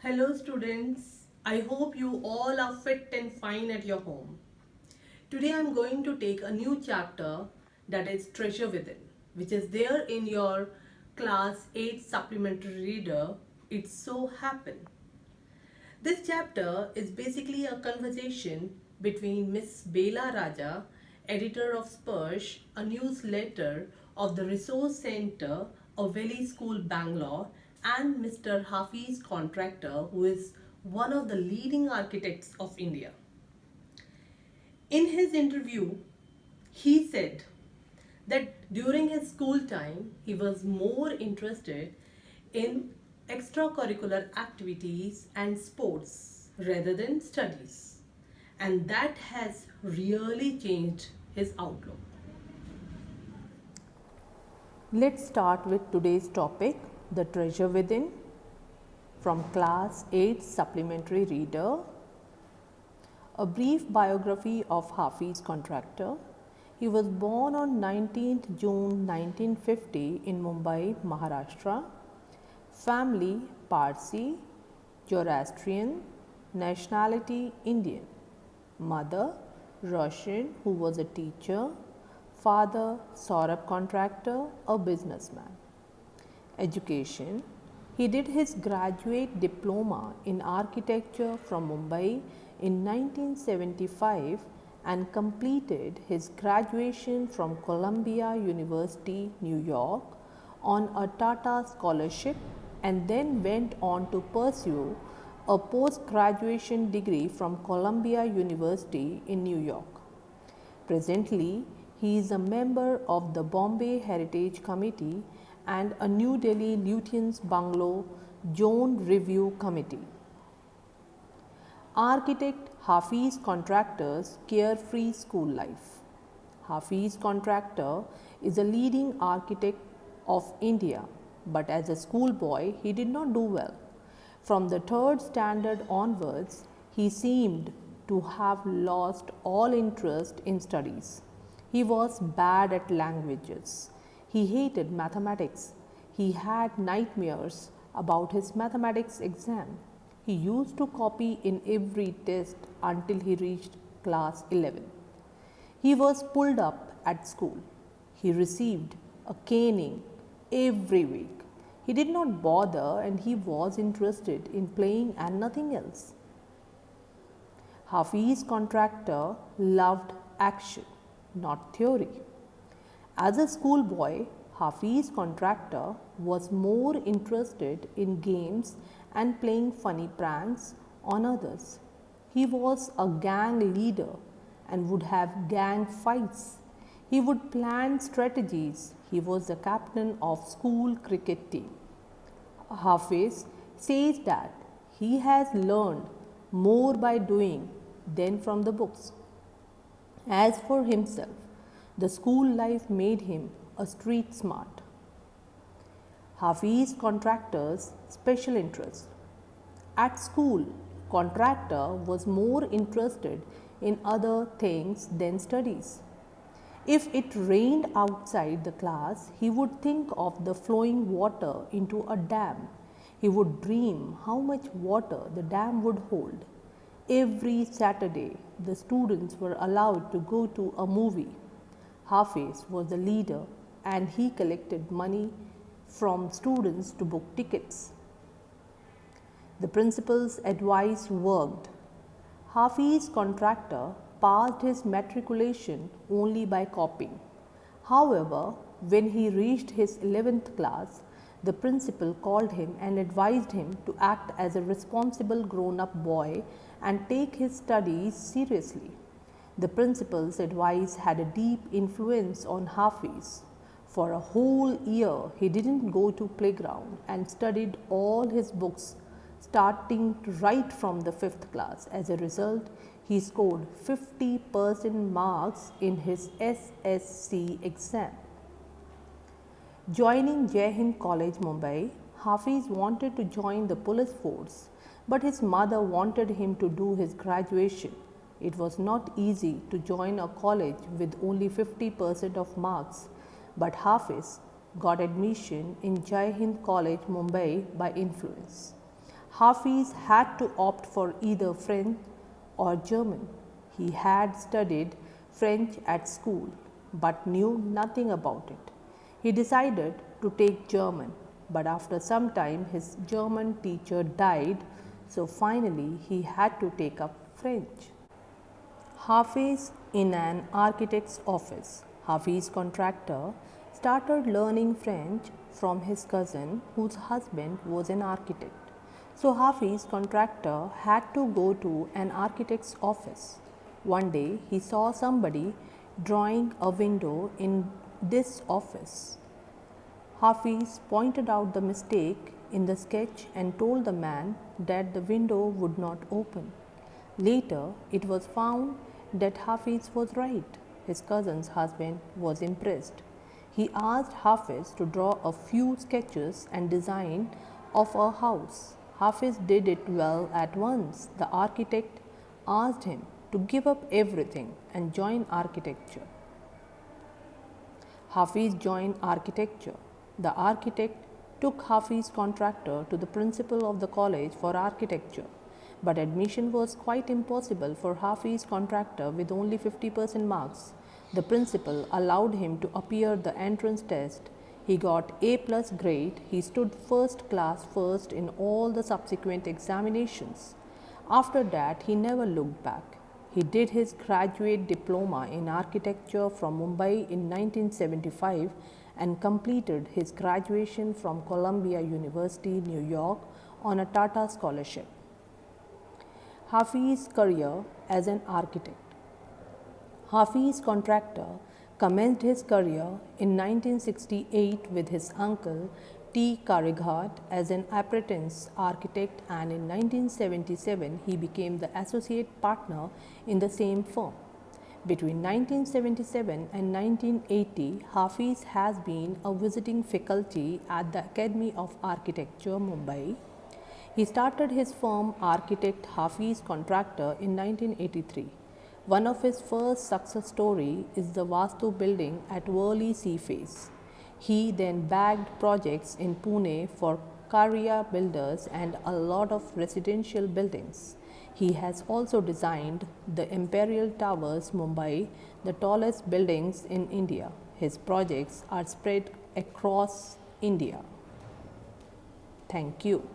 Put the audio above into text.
Hello students, I hope you all are fit and fine at your home. Today I am going to take a new chapter, that is Treasure Within, which is there in your class 8 supplementary reader, It So Happened. This chapter is basically a conversation between Ms Bela Raja, editor of Sparsh, a newsletter of the Resource Center of Valley School, Bangalore, and Mr. Hafeez Contractor, who is one of the leading architects of India. In his interview, he said that during his school time, he was more interested in extracurricular activities and sports rather than studies. And that has really changed his outlook. Let's start with today's topic, The Treasure Within, from Class 8 Supplementary Reader. A brief biography of Hafeez Contractor. He was born on 19th June 1950 in Mumbai, Maharashtra. Family Parsi, Zoroastrian, nationality Indian. Mother Russian, who was a teacher. Father Saurabh Contractor, a businessman. Education. He did his graduate diploma in architecture from Mumbai in 1975 and completed his graduation from Columbia University, New York on a Tata scholarship and then went on to pursue a post-graduation degree from Columbia University in New York. Presently, he is a member of the Bombay Heritage Committee and a New Delhi Lutyens Bangalore Zone Review Committee. Architect Hafeez Contractor's carefree school life. Hafeez Contractor is a leading architect of India, but as a schoolboy he did not do well. From the third standard onwards, he seemed to have lost all interest in studies. He was bad at languages. He hated mathematics. He had nightmares about his mathematics exam. He used to copy in every test until he reached class 11. He was pulled up at school. He received a caning every week. He did not bother and he was interested in playing and nothing else. Hafeez Contractor loved action, not theory. As a schoolboy, Hafeez Contractor was more interested in games and playing funny pranks on others. He was a gang leader and would have gang fights. He would plan strategies. He was the captain of school cricket team. Hafeez says that he has learned more by doing than from the books. As for himself, the school life made him a street smart. Hafeez Contractor's special interest. At school, Contractor was more interested in other things than studies. If it rained outside the class, he would think of the flowing water into a dam. He would dream how much water the dam would hold. Every Saturday, the students were allowed to go to a movie. Hafeez was the leader and he collected money from students to book tickets. The principal's advice worked. Hafeez Contractor passed his matriculation only by copying. However, when he reached his 11th class, the principal called him and advised him to act as a responsible grown-up boy and take his studies seriously. The principal's advice had a deep influence on Hafeez. For a whole year, he didn't go to playground and studied all his books starting right from the 5th class. As a result, he scored 50% marks in his SSC exam. Joining Jai Hind College, Mumbai, Hafeez wanted to join the police force, but his mother wanted him to do his graduation. It was not easy to join a college with only 50% of marks, but Hafeez got admission in Jai Hind College, Mumbai by influence. Hafeez had to opt for either French or German. He had studied French at school but knew nothing about it. He decided to take German, but after some time his German teacher died, so finally he had to take up French. Hafeez in an architect's office. Hafeez Contractor started learning French from his cousin whose husband was an architect. So Hafeez Contractor had to go to an architect's office. One day he saw somebody drawing a window in this office. Hafeez pointed out the mistake in the sketch and told the man that the window would not open. Later, it was found that Hafeez was right. His cousin's husband was impressed. He asked Hafeez to draw a few sketches and design of a house. Hafeez did it well at once. The architect asked him to give up everything and join architecture. Hafeez joined architecture. The architect took Hafeez Contractor to the principal of the college for architecture. But admission was quite impossible for Hafeez Contractor with only 50% marks. The principal allowed him to appear the entrance test. He got A+ grade. He stood first class first in all the subsequent examinations. After that, he never looked back. He did his graduate diploma in architecture from Mumbai in 1975 and completed his graduation from Columbia University, New York on a Tata scholarship. Hafeez's career as an architect. Hafeez Contractor commenced his career in 1968 with his uncle T. Karighat as an apprentice architect, and in 1977 he became the associate partner in the same firm. Between 1977 and 1980, Hafeez has been a visiting faculty at the Academy of Architecture, Mumbai. He started his firm Architect Hafeez Contractor in 1983. One of his first success story is the Vastu building at Worli Sea Face. He then bagged projects in Pune for Karya Builders and a lot of residential buildings. He has also designed the Imperial Towers, Mumbai, the tallest buildings in India. His projects are spread across India. Thank you.